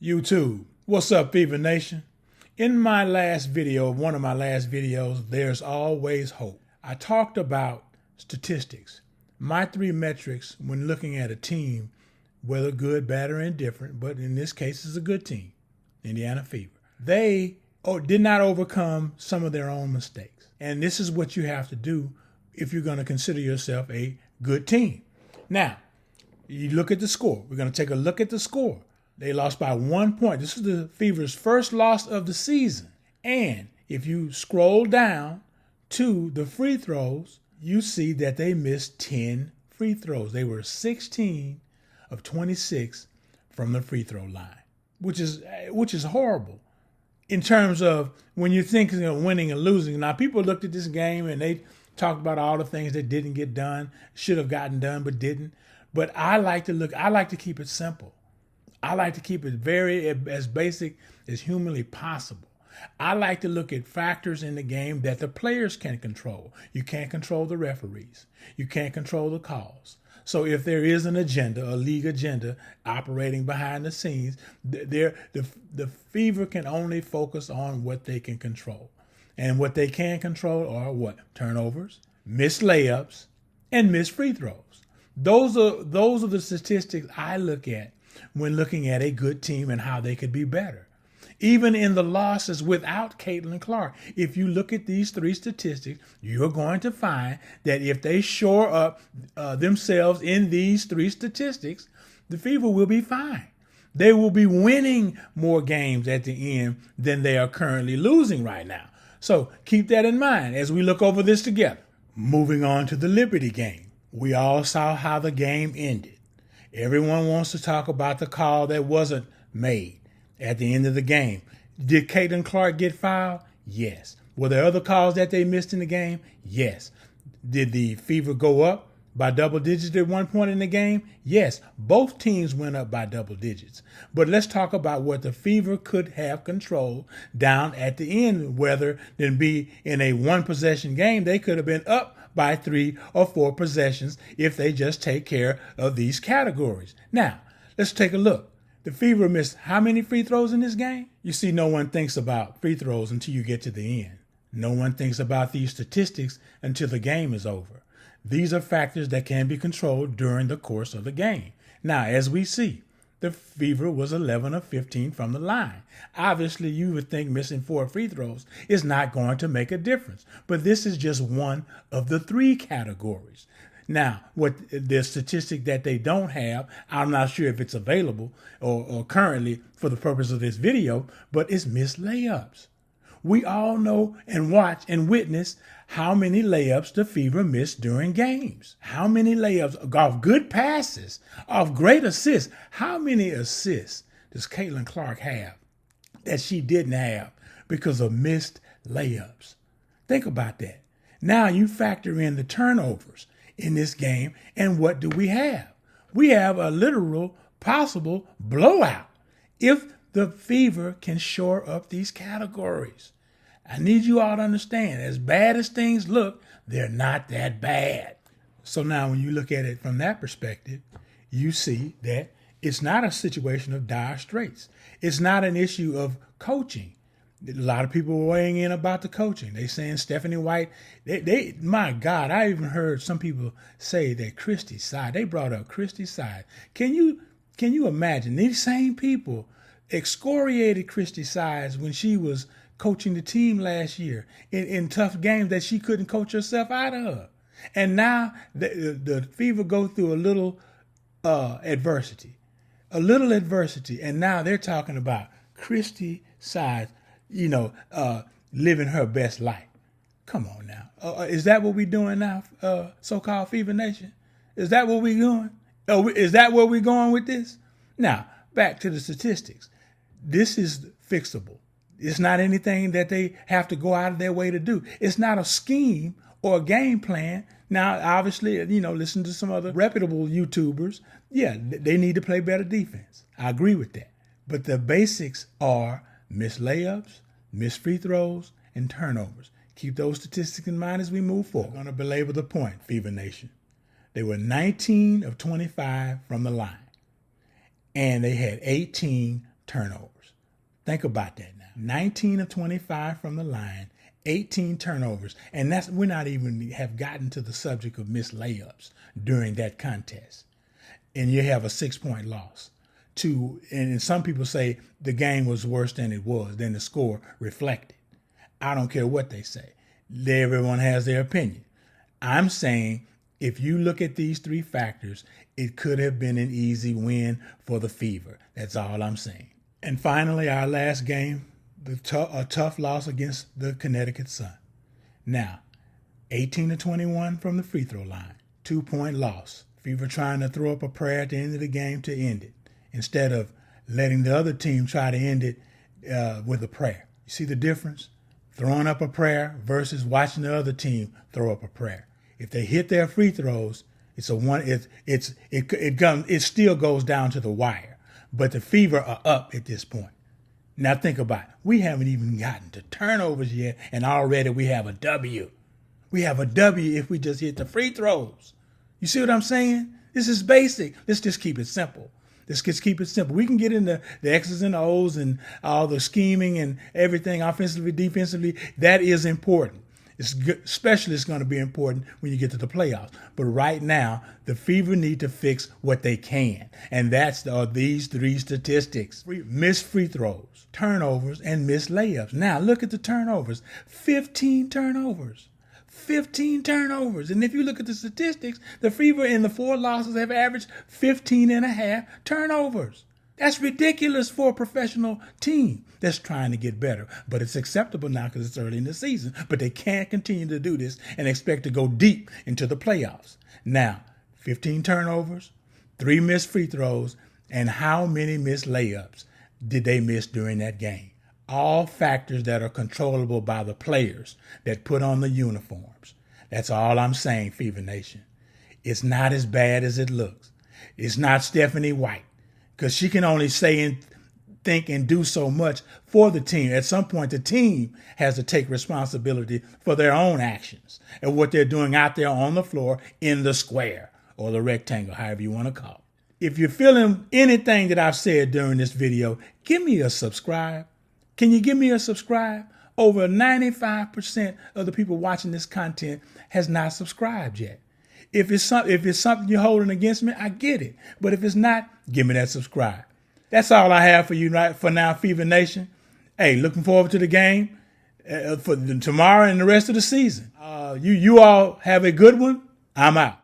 YouTube. What's up, Fever Nation? In my last video, one of my last videos, there's always hope. I talked about statistics. My three metrics when looking at a team, whether good, bad, or indifferent, but in this case, it's a good team, Indiana Fever. They did not overcome some of their own mistakes. And this is what you have to do if you're going to consider yourself a good team. Now, you look at the score. We're going to take a look at the score. They lost by 1 point. This is the Fever's first loss of the season. And if you scroll down to the free throws, you see that they missed 10 free throws. They were 16 of 26 from the free throw line, which is horrible in terms of when you're thinking of winning and losing. Now, people looked at this game and they talked about all the things that didn't get done, should have gotten done, but didn't. But I like to keep it simple. I like to keep it as basic as humanly possible. I like to look at factors in the game that the players can control. You can't control the referees. You can't control the calls. So if there is an agenda, a league agenda operating behind the scenes, the Fever can only focus on what they can control. And what they can control are what? Turnovers, missed layups, and missed free throws. Those are the statistics I look at when looking at a good team and how they could be better. Even in the losses without Caitlin Clark, if you look at these three statistics, you're going to find that if they shore up themselves in these three statistics, the Fever will be fine. They will be winning more games at the end than they are currently losing right now. So keep that in mind as we look over this together. Moving on to the Liberty game. We all saw how the game ended. Everyone wants to talk about the call that wasn't made at the end of the game. Did Caitlin Clark get fouled? Yes. Were there other calls that they missed in the game? Yes. Did the Fever go up by double digits at one point in the game? Yes. Both teams went up by double digits. But let's talk about what the Fever could have controlled down at the end, whether than be in a one-possession game. They could have been up by 3 or 4 possessions if they just take care of these categories. Now, let's take a look. The Fever missed how many free throws in this game? You see, no one thinks about free throws until you get to the end. No one thinks about these statistics until the game is over. These are factors that can be controlled during the course of the game. Now, as we see, the Fever was 11 of 15 from the line. Obviously, you would think missing 4 free throws is not going to make a difference, but this is just one of the 3 categories. Now, what the statistic that they don't have, I'm not sure if it's available or currently for the purpose of this video, but it's missed layups. We all know and watch and witness how many layups the Fever missed during games. How many layups off good passes, off great assists. How many assists does Caitlin Clark have that she didn't have because of missed layups? Think about that. Now you factor in the turnovers in this game, and what do we have? We have a literal possible blowout if the Fever can shore up these categories. I need you all to understand, as bad as things look, they're not that bad. So now when you look at it from that perspective, you see that it's not a situation of dire straits. It's not an issue of coaching. A lot of people were weighing in about the coaching. They saying Stephanie White, my God, I even heard some people say that Christy Side, they brought up Christy Side. Can you imagine these same people excoriated Christy Sides when she was coaching the team last year in tough games that she couldn't coach herself out of. And now the Fever go through a little adversity, and now they're talking about Christy Sides, living her best life. Come on now. Is that what we're doing now, so-called Fever Nation? Is that what we're doing? Is that where we're going with this? Now, back to the statistics. This is fixable. It's not anything that they have to go out of their way to do. It's not a scheme or a game plan. Now, obviously, listen to some other reputable YouTubers. Yeah, they need to play better defense. I agree with that. But the basics are missed layups, missed free throws, and turnovers. Keep those statistics in mind as we move forward. I'm going to belabor the point, Fever Nation. They were 19 of 25 from the line, and they had 18 turnovers. Think about that now. 19 of 25 from the line, 18 turnovers. And we're not even have gotten to the subject of missed layups during that contest. And you have a 6-point loss. And some people say the game was worse than the score reflected. I don't care what they say. Everyone has their opinion. I'm saying if you look at these three factors, it could have been an easy win for the Fever. That's all I'm saying. And finally, our last game, a tough loss against the Connecticut Sun. Now, 18 to 21 from the free throw line, 2-point loss. Fever trying to throw up a prayer at the end of the game to end it, instead of letting the other team try to end it with a prayer. You see the difference? Throwing up a prayer versus watching the other team throw up a prayer. If they hit their free throws, it still goes down to the wire. But the Fever are up at this point. Now think about it. We haven't even gotten to turnovers yet, and already we have a W. We have a W if we just hit the free throws. You see what I'm saying? This is basic. Let's just keep it simple. Let's just keep it simple. We can get into the X's and O's and all the scheming and everything, offensively, defensively. That is important. Especially it's going to be important when you get to the playoffs. But right now, the Fever need to fix what they can. And that's these three statistics. Missed free throws, turnovers, and missed layups. Now, look at the turnovers. 15 turnovers. 15 turnovers. And if you look at the statistics, the Fever in the 4 losses have averaged 15.5 turnovers. That's ridiculous for a professional team that's trying to get better. But it's acceptable now because it's early in the season. But they can't continue to do this and expect to go deep into the playoffs. Now, 15 turnovers, 3 missed free throws, and how many missed layups did they miss during that game? All factors that are controllable by the players that put on the uniforms. That's all I'm saying, Fever Nation. It's not as bad as it looks. It's not Stephanie White, because she can only say and think and do so much for the team. At some point, the team has to take responsibility for their own actions and what they're doing out there on the floor in the square or the rectangle, however you want to call it. If you're feeling anything that I've said during this video, give me a subscribe. Can you give me a subscribe? Over 95% of the people watching this content has not subscribed yet. If it's something you're holding against me, I get it. But if it's not, give me that subscribe. That's all I have for you right for now, Fever Nation. Hey, looking forward to the game for tomorrow and the rest of the season. You all have a good one. I'm out.